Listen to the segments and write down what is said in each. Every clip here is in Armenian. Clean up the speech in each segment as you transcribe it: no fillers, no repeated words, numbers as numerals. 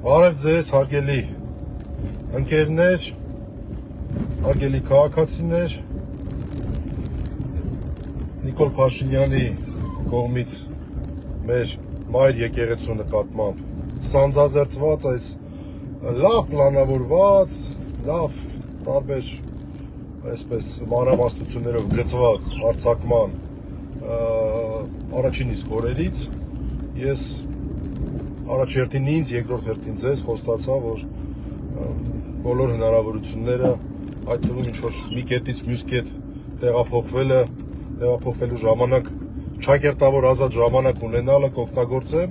Բարև ձեզ, հարգելի ընկերներ, հարգելի քաղաքացիներ, Նիկոլ Փաշինյանի կողմից մեր մայր եկեղեցու նկատմամբ սանձազերծված այս լավ պլանավորված, լավ տարբեր այսպես մանրամասնություններով գծված հարձակման առաջին իսկ օրերից ես առաջ հերթին ինձ, երկրորդ հերթին ձեզ խոստացա, որ բոլոր հնարավորությունները, այդ թվում ինչ-որ մի կետից մյուս կետ տեղափոխվելու ժամանակ, ճակերտավոր ազատ ժամանակ ունենալը կօգտագործեմ,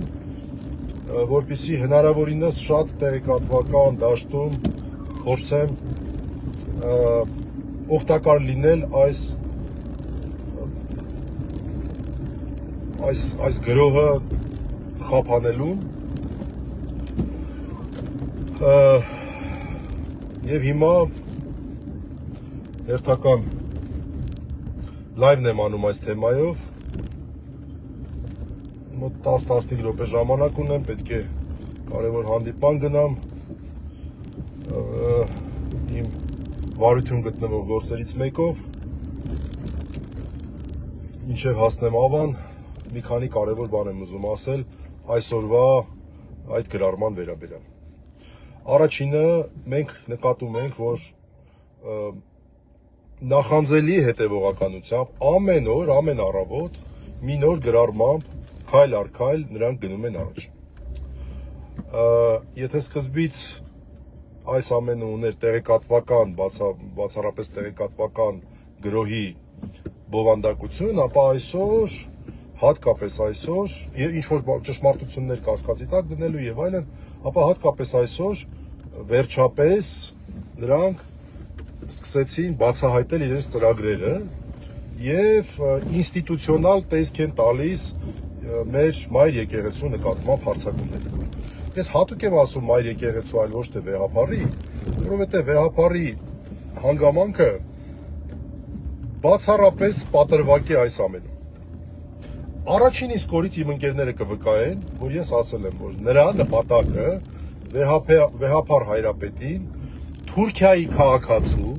որպեսզի հնարավորինս շատ տեղեկատվական դաշտում փորձեմ օգտակար լինել այս գրոհը խափանելուն և հիմա հերթական լայվն եմ անում այս թեմայով, մոտ 10-15 րոպե ժամանակ ունեմ, պետք է կարևոր հանդիպան գնամ իմ վարություն գտնվող գործերից մեկով, մինչև հասնեմ Ավան, մի քանի կարևոր բան եմ ուզում ասել այսօրվա այդ գրառման վերաբերյալ։ Առաջինը մենք նկատում ենք, որ նախանձելի հետևողականությամբ ամեն օր, ամեն առավոտ մի նոր գրառմամբ քայլ առ քայլ նրանք գնում են առաջ։ Եթե սկզբից այս ամենը ուներ տեղեկատվական, բացառապես տեղեկատվական գրոհի բովանդակություն, ապա այսօր, հատկապես այսօր, եւ ինչ-որ ճշմարտություններ կասկածի տակ դնելու եւ այլն, ապա հատկապես այսօր վերջապես նրանք սկսեցին բացահայտել իրենց ծրագրերը եւ ինստիտուցիոնալ տեսք են տալիս մեր մայր եկեղեցու նկատմամբ հարձակումների։ Ես հատուկ եմ ասում մայր եկեղեցու, այլ ոչ թե վեհապարի, որովհետեւ վեհապարի հանգամանքը բացառապես պատրվակ է այս ամենում։ Առաջին իսկ օրից իմ ընկերները կվկայեն, որ ես ասել եմ, որ նրա նպատակը վեհապար հայրապետին Թուրքիայի քաղաքացու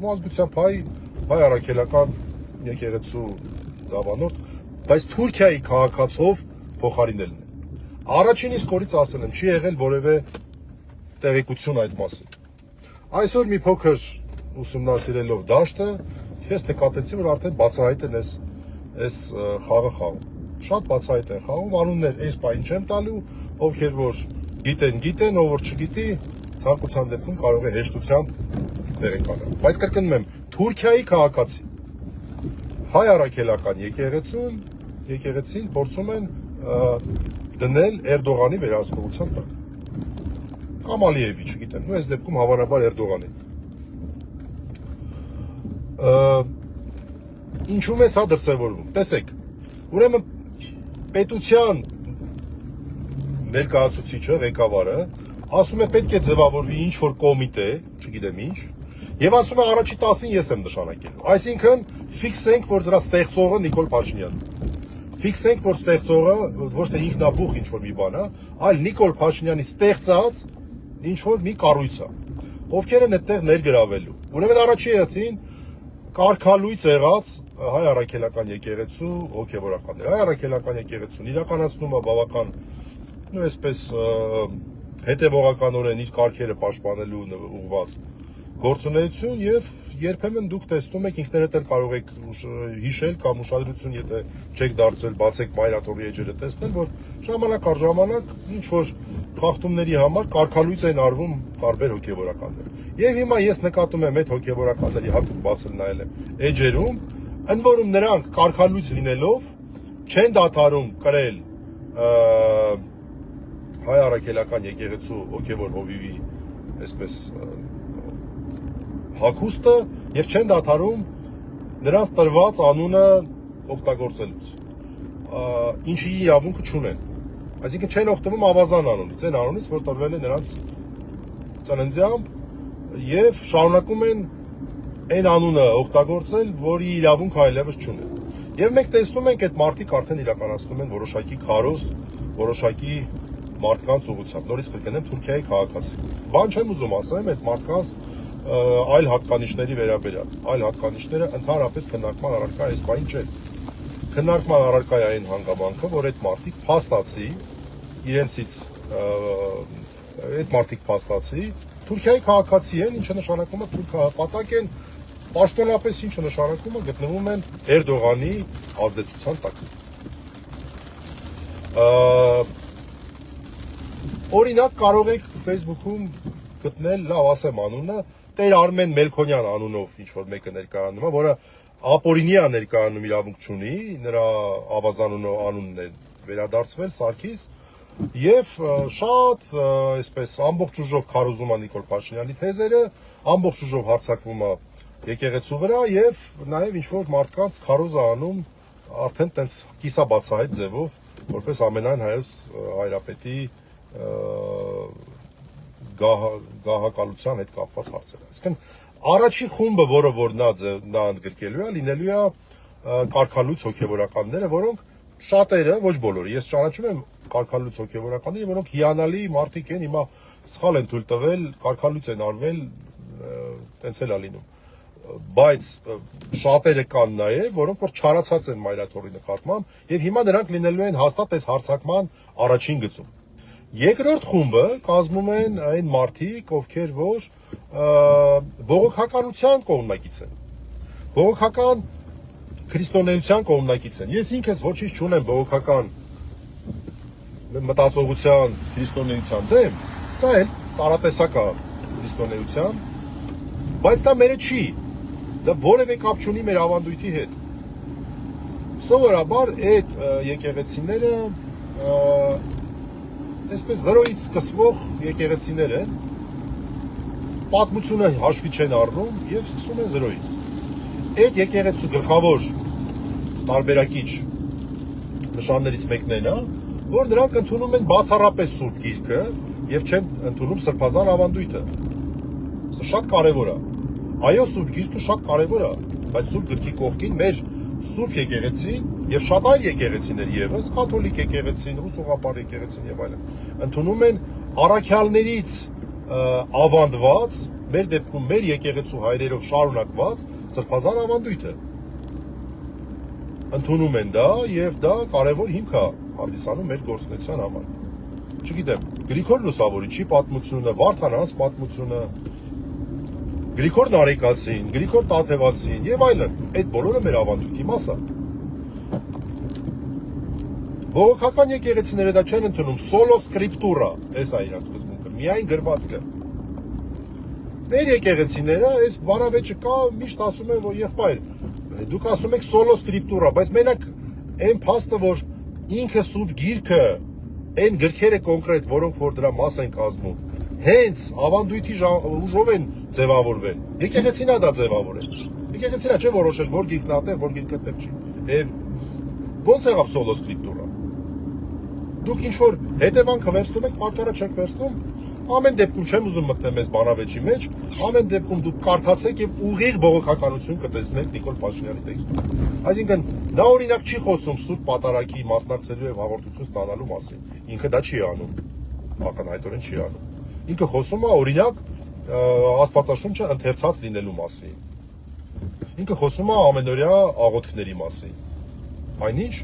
ազգությամբ հայ առաքելական եկեղեցու դավանորդ, բայց Թուրքիայի քաղաքացով փոխարինելն է։ Առաջին իսկ օրից ասել եմ, չի եղել որևէ տեղեկություն այդ մասին։ Այսօր մի փոքր ուսումնասիրելով դաշտը, ես նկատեցի, որ արդեն բացահայտ են այս խաղը խաղում։ Շատ բացահայտ են խաղում, անուններ այս բան չեմ տալու, ովքեր որ գիտեն, ով որ չգիտի, ցանկության դեպքում կարող է հեշտությամբ տեղեկանալ։ Բայց կրկնում եմ, Թուրքիայի քաղաքացի հայ առաքելական եկեղեցին փորձում են դնել Էրդողանի վերահսկողության տակ։ Կամ Ալիևի, չգիտեմ, ու այս դեպքում հավանաբար Էրդողանի։ Ինչու՞մ է սա դրսևորվում։ Տեսեք, ուրեմն պետության ներկայացուցիչը, ղեկավարը, ասում է պետք է ձևավորվի ինչ-որ կոմիտե, չգիտեմ ինչ, եւ ասում է առաջի 10-ին ես եմ նշանակելու։ Այսինքն ֆիքսենք, որ դրա ստեղծողը Նիկոլ Փաշինյանն է։ Ֆիքսենք, որ ստեղծողը ոչ թե ինքնաբուխ ինչ-որ մի բան է, այլ Նիկոլ Փաշինյանի ստեղծած ինչ-որ մի կառույց է, ովքեր են այդտեղ ներգրավելու։ Ուրեմն առաջի հերթին կարգալույծ եղած հայ առաքելական եկեղեցու հոգևորականներ։ Հայ առաքելական եկեղեցուն իրականացնում է բավական այսպես հետևողականորեն իր կարգերը պաշտպանելու ուղղված գործունեություն եւ երբեմն դուք տեսնում եք ինքներդ էլ կարող եք հիշել կամ ուշադրություն եթե չեք դարձրել, բացեք մայրաթողի էջերը տեսնել, որ ժամանակ առ ժամանակ ինչ որ խախտումների համար կարգալույծ են արվում տարբեր հոգևորականներ։ Եվ հիմա ես նկատում եմ այդ հոգևորականների հատուկ բացել նայել եմ էջերում, ընդ որում նրանք կարգալույծ լինելով չեն դադարում կրել հայ առաքելական եկեղեցու հոգևոր հովիվի այսպես հագուստը եւ չեն դադարում նրանց տրված անունը օգտագործելուց։ Ինչի իրավունքը չունեն։ Այսինքն չեն օգտվում ավազան անունից, այն անունից, որ տրվել է նրանց ծննդյամբ եւ շարունակում են այն անունը օգտագործել, որի իրավունքը այլևս չունեն։ Եվ մենք տեսնում ենք այդ մարդիկ արդեն իրականացնում են որոշակի քարոզ, որոշակի մարդկանց ուղղությամբ։ Նորից կգնեմ Թուրքիայի քաղաքացի։ Բան չեմ ուզում ասեմ այդ մարդկանց այլ հատկանիշների վերաբերյալ։ Այլ հատկանիշները ընդհանրապես քննարկման առարկա այս բան չէ։ Քննարկման առարկա է այն հանգամանքը, որ այդ մարդիկ փաստացի իրենցից այդ մարդիկ փաստացի Թուրքիայի քաղաքացի են, ինչը նշանակում է թուրքահապատակ են, պաշտոնապես ինչը նշանակում է գտնվում են Էրդողանի ազդեցության տակ։ Օրինակ կարող եք Facebook-ում գտնել, լավ ասեմ անունը, Տեր Արմեն Մելքոնյան անունով ինչ-որ մեկը ներկայանում է, որը ապօրինի է ներկայանում, իրավունք չունի, նրա ավազանունը անունն է վերադարձվել Սարգիս, եւ շատ այսպես ամբողջ ուժով քարոզում է Նիկոլ Փաշինյանի թեզերը, ամբողջ ուժով հարձակվում է եկեղեցու վրա եւ նաեւ ինչ-որ մարդկանց քարոզ է անում արդեն տենց կիսաբացահայտ ձևով, որպես ամենայն հայոց հայրապետի գահակալության հետ կապված հարցեր։ Այսինքն առաջի խումբը, որը որ նա ընդգրկելու է, լինելու է կարգալույց հոգևորականները, որոնք շատերը, ոչ բոլորը, ես ճանաչում եմ կարգալույց հոգևորականները, որոնք հիանալի մարդիկ են, հիմա սխալ են թույլ տվել, կարգալույց են արվել, տենց էլ է լինում։ Բայց շատերը կան նաև, որոնք որ չարացած են մայրաթորի նկատմամբ, եւ հիմա նրանք լինելու են հաստատ այս հարցակման առաջին գծում։ Երկրորդ խումբը կազմում են այն մարդիկ, ովքեր որ բողոքականության կողմնակից են։ Բողոքական քրիստոնեության կողմնակից են։ Ես ինքս ոչինչ չունեմ բողոքական մտածողության քրիստոնեության դեմ, դա էլ տարատեսակ է քրիստոնեության, բայց դա մերը չի։ Դա որևէ կապ չունի մեր ավանդույթի հետ։ Սովորաբար այդ եկեղեցիները այսպես զրոյից սկսվող եկեղեցիներ են, պատմությունը հաշվի չեն առնում եւ սկսում են զրոյից։ Այդ եկեղեցու գլխավոր տարբերակիչ նշաններից մեկն է նա, որ նրանք ընդունում են բացառապես Սուրբ Գիրքը եւ չեն ընդունում սրբազան ավանդույթը։ Սա շատ կարեւոր է։ Այո, Սուրբ Գիրքը շատ կարեւոր է, բայց Սուրբ Գրքի կողքին մեր Սուրբ եկեղեցին եւ շատ այլ եկեղեցիներ եւս, կաթոլիկ եկեղեցին, ռուսուղապար եկեղեցին եւ այլն, ընդունում են առաքյալներից ավանդված, մեր դեպքում մեր եկեղեցու հայրերով շարունակված սրբազան ավանդույթը։ Ընդունում են դա եւ դա կարեւոր հիմք է հանդիսանում մեր գործունեության համար։ Չգիտեմ, Գրիգոր Լուսավորիչի պատմությունը, Վարդանանց պատմությունը, Գրիգոր Նարեկացին, Գրիգոր Տաթևացին եւ այլն, այդ բոլորը մեր ավանդույթի մաս է։ Բողոքական եկեղեցիները դա չեն ընդունում, սոլո սկրիպտուրա, այս է իրանց սկզբունքը, միայն գրվածքը։ Մեր եկեղեցիները այս բանավեճը կա, միշտ ասում են, որ եղբայր, դուք ասում եք սոլո սկրիպտուրա, բայց մենակ այն փաստը, որ ինքը Սուրբ Գիրքը, այն գրքերը կոնկրետ, որոնք որ դրա մաս են կազմում, հենց ավանդույթի ուժով են ձևավորվել։ Եկեղեցին է դա ձևավորել։ Եկեղեցին է չէ որոշել, որ գիրքն ատեղ, որ գիրքը տեղ չի։ Ոնց եղավ սոլո սկրիպտուրա։ Դուք ինչ որ հետևանքը վերցնում եք, պատճառը չեք վերցնում, ամեն դեպքում չեմ ուզում մտնեմ այս բանավեճի մեջ, ամեն դեպքում դուք կարդացեք եւ ուղիղ բողոքականություն կտեսնեք Նիկոլ Փաշինյանի տեքստում։ Այսինքն նա օրինակ չի խոսում Սուրբ Պատարագի մասնակցելու եւ հաղորդություն ստանալու մասին։ Ինքը դա չի անում, ակնհայտորեն չի անում։ Ինքը խոսում է օրինակ Աստվածաշունչը ընթերցած լինելու մասին։ Ինքը խոսում է ամենօրյա աղոթքների մասին։ Այնինչ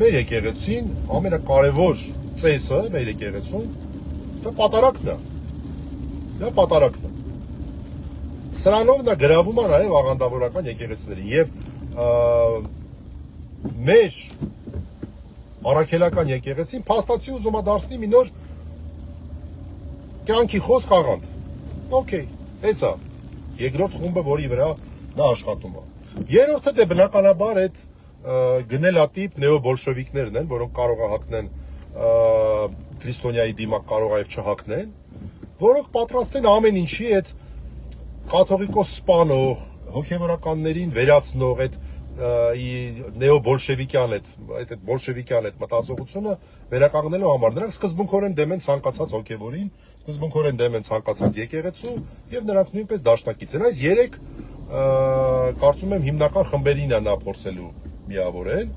մեր եկեղեցին ամենակարևոր ծեսը մեր եկեղեցուն դա պատարագն է։ Դա պատարագն է։ Սրանով նա գրավում է նաև աղանդավորական եկեղեցիներին եւ մեր առաքելական եկեղեցին փաստացի ուզում է դարձնի մի նոր կյանքի խոսք աղանդ։ Okay, էսա երկրորդ խումբը, որի վրա նա աշխատում է։ Երրորդը դե բնականաբար այդ գնելատիպ նեոբոլշևիկներն են, որոնք կարող է հակնեն քրիստոնյայի դիմաc, կարող է եւ չհակնեն, որոնք պատրաստ են ամեն ինչի այդ կաթողիկոս սպանող, հոգևորականներին վերացնող այդ նեոբոլշևիկյան այդ բոլշևիկյան այդ մտածողությունը վերականգնելու համար։ Նրանք սկզբունքորեն դեմ են ցանկացած հոգևորին, սկզբունքորեն դեմ են ցանկացած եկեղեցու եւ նրանք նույնպես դաշնակից են։ Այս երեք կարծում եմ հիմնական խմբերին է նա փորձելու միավորել,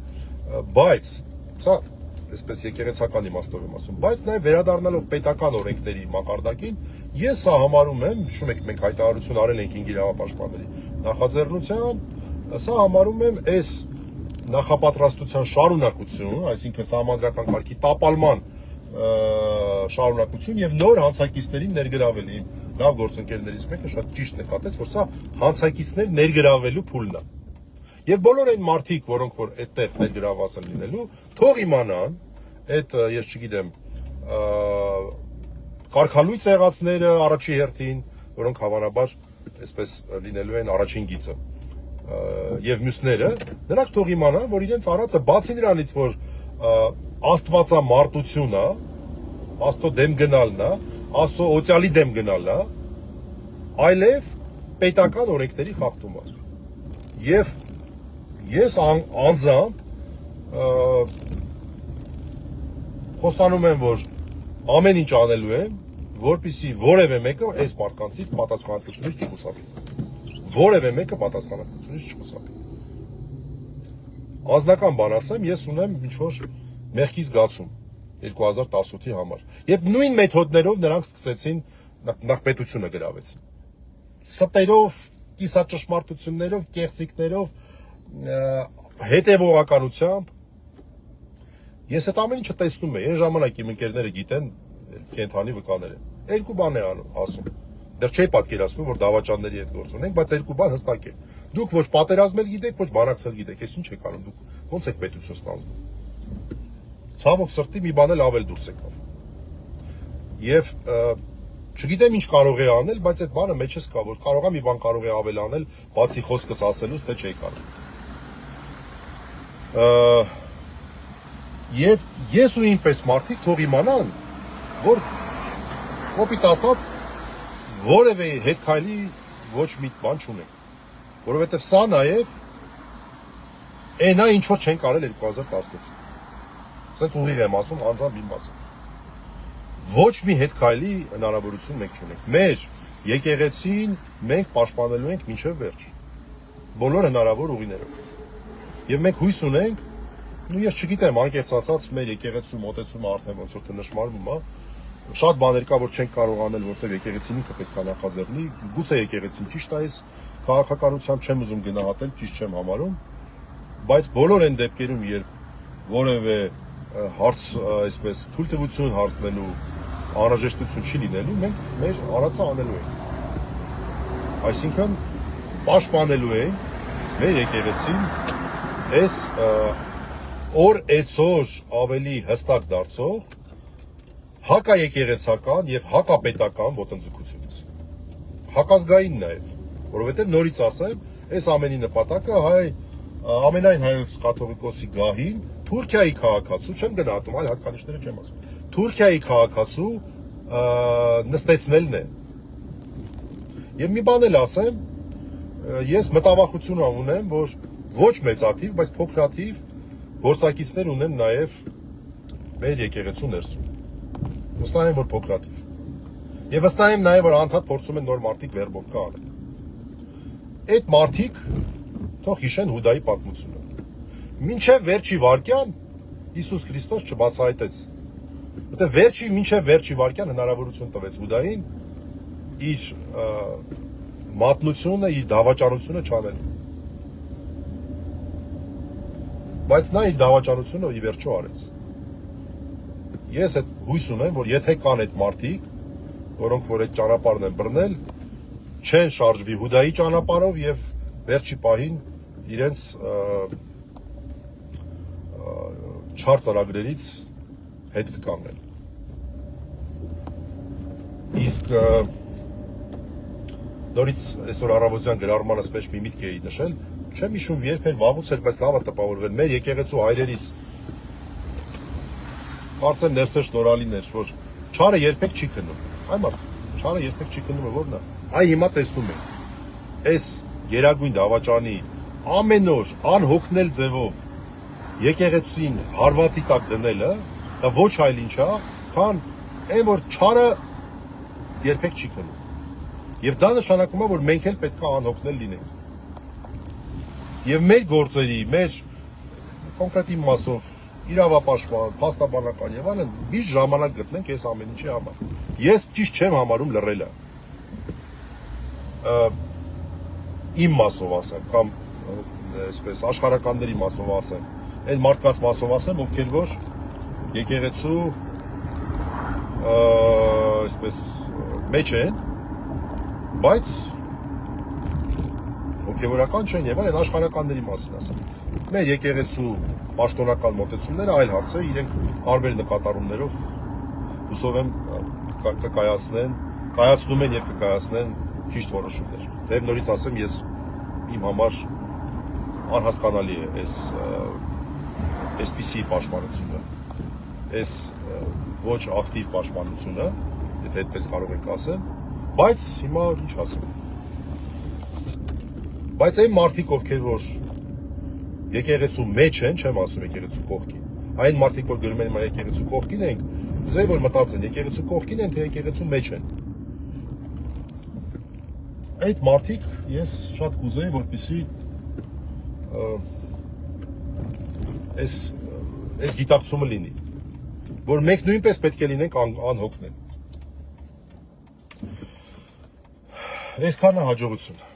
բայց սա այսպես եկեղեցական իմաստով եմ ասում, բայց նաև վերադառնալով պետական օրենքների մակարդակին, ես սա համարում եմ, հիշում եք մենք հայտարարություն արել ենք ինգիրավապաշտպանների նախաձեռնությամբ, սա համարում եմ այս նախապատրաստության շարունակություն, այսինքն սահմանադրական կարգի տապալման շարունակություն եւ նոր հանցակիցներին ներգրավել իմ լավ գործընկերներից մեկը շատ ճիշտ նկատեց, որ սա հանցակիցներ ներգրավելու փուլն է։ Եվ բոլոր այն մարդիկ, որոնք որ այդտեղ ներգրաված են լինելու, թող իմանան, այդ ես չգիտեմ, կարգալույծ եղածները առաջի հերթին, որոնք հավանաբար այսպես լինելու են առաջին գիծը, եւ մյուսները, նրանք թող իմանան, որ իրենց արածը բացի նրանից, որ աստվածամարտություն է, Աստծո դեմ գնալն է, Աստծո օծյալի դեմ գնալն է, այլև պետական օրենքների խախտում է։ Եվ ես անձամբ խոստանում եմ, որ ամեն ինչ անելու եմ, որպեսզի որևէ մեկը այս մարդկանցից պատասխանատվությունից չխուսափի։ Որևէ մեկը պատասխանատվությունից չխուսափի։ Անձնական բան ասեմ, ես ունեմ ինչ-որ մեղքի զգացում 2018-ի համար։ Երբ նույն մեթոդներով նրանք սկսեցին նախպետությունը գրավեցին։ Ստերով, կիսաճշմարտություններով, կեղծիքներով, հետևողականությամբ ես այդ ամեն ինչը տեսնում եմ, այն ժամանակ իմ ընկերները գիտեն կենթանի վկաները։ Երկու բան է ասում։ Դեռ չի պատկերացնում, որ դավաճանների հետ գործ ունենք, բայց երկու բան հստակ է։ Դուք ոչ պատերազմել գիտեք, ոչ բանակցել գիտեք, ես ինչ եք անում, դուք ոնց եք պետություն ստանձնում։ Ցավոք սրտի մի բան էլ ավել դուրս եկավ։ Եւ չգիտեմ ինչ կարող է անել, բայց այդ բանը մեջս կա, որ կարող է մի բան կարող է ավել անել, բացի խոսքս ասելուց, թե չի կարող։ Եվ ես ու ինպես մարդիկ թող իմանան, որ կոպիտ ասած որևէ հետքայլի ոչ մի բան չունենք, որովհետև սա նաև այն է, ինչ որ չենք արել 2018։ Սենց ուղիղ եմ ասում, անձամբ իմ ասում։ Ոչ մի հետքայլի հնարավորություն մենք չունենք։ Մեր եկեղեցին մենք պաշտպանելու ենք մինչև վերջ։ Բոլոր հնարավոր ուղիներով։ Եվ մենք հույս ունենք, ես չգիտեմ, անկեղծ ասած, մեր եկեղեցու մոտեցումը արդեն ոնց որ նշмарվում է, շատ բաներ կա, որ չենք կարող անել, որտեղ եկեղեցին ինքը պետք է նախաձեռնի, գուցե եկեղեցին ճիշտ է այս քաղաքականությամբ չեմ ուզում գնահատել, ճիշտ չեմ համարում, բայց բոլոր այն դեպքերում, երբ որևէ հարց, այսպես, թույլտվություն հարցնելու անհրաժեշտություն չի լինելու, մենք մեր արածը անելու ենք։ Այսինքն պաշտպանելու ենք մեր եկեղեցին այս օր էցոր ավելի հստակ դարձող հակաեկեղեցական եւ հակապետական ոտնձգությունից։ Հակազգային նաեւ, որովհետեւ նորից ասեմ, այս ամենի նպատակը ամենայն հայոց կաթողիկոսի գահին Թուրքիայի քաղաքացու, չեմ գնահատում, այլ հատկանիշները չեմ ասում։ Թուրքիայի քաղաքացու նստեցնելն է։ Եվ մի բան էլ ասեմ, ես մտավախություն ունեմ, որ ոչ մեծաթիվ, բայց փոքրաթիվ գործակիցներ ունեն նաև մեր եկեղեցու ներսում։ Վստահ եմ, որ փոքրաթիվ։ Եվ վստահ եմ նաև, որ անդադ փորձում են նոր մարդիկ վերբովկա անել։ Այդ մարդիկ թող հիշեն Հուդայի պատմությունը։ Մինչև վերջի վարքյան Հիսուս Քրիստոս չբացահայտեց։ Որտեղ մինչև վերջի վարքյան հնարավորություն տվեց Հուդային իր մատնությունը, իր դավաճանությունը չանել։ Բայց նա իր դավաճանությունը ի վերջո արեց։ Ես այդ հույս ունեմ, որ եթե կան այդ մարդիկ, որոնք որ այդ ճանապարհն են բռնել, չեն շարժվի Հուդայի ճանապարհով եւ վերջի պահին իրենց չար ծրագրերից հետ կկանգնեն։ Իսկ նորից այսօր առավոտյան գրառմանս մեջ մի միտք էի նշել, չեմ հիշում երբ էր վաղուց էր, բայց լավ է տպավորվել մեր եկեղեցու հայրերից։ Կարծեմ ներսեր շնորհալին էր, որ չարը երբեք չի քնում։ Այ մարդ, չարը երբեք չի քնում, ո՞րն է։ Այ հիմա տեսնում եք։ Այս գերագույն դավաճանի ամեն օր անհոգնել ձևով եկեղեցին հարվածի տակ դնելը, դա ոչ այլ ինչ է, քան այն որ չարը երբեք չի քնում։ Եվ դա նշանակում է, որ մենք էլ պետք է անհոգնել լինենք։ Եվ մեր գործերի, մեր կոնկրետ իմաստով իրավապաշտպան, փաստաբանական եւ այլն, միշտ ժամանակ գտնենք այս ամեն ինչի համար։ Ես ճիշտ չեմ համարում լռելը։ Իմ մասով ասեմ, կամ այսպես աշխարհականների մասով ասեմ, այն մարդկանց մասով ասեմ, ովքեր որ եկեղեցու այսպես մեջ են, բայց հոգևորական չեն եւ այլն աշխարհականների մասին ասեմ։ Մեր եկեղեցու պաշտոնական մոտեցումները այլ հարց է, իրենք տարբեր նկատառումներով հուսով եմ կայացնում են եւ կկայացնեն ճիշտ որոշումներ։ Դեռ նորից ասեմ, ես իմ համար անհասկանալի է այսպիսի պաշտպանությունը, այս ոչ ակտիվ պաշտպանությունը, եթե այդպես կարող ենք ասել, բայց հիմա ինչ ասեմ։ Բայց այն մարդիկ, ովքեր որ եկեղեցու մեջ են, չեմ ասում եկեղեցու կողքին, այն մարդիկ, որ գրում են եկեղեցու կողքին են, ուզեի որ մտածեն, եկեղեցու կողքին են, թե եկեղեցու մեջ են։ Այդ մարդիկ ես շատ կուզեի, որպեսզի այս գիտակցումը լինի, որ մենք նույնպես պետք է լինենք անհոգնել։ Այսքանը հաջողություն։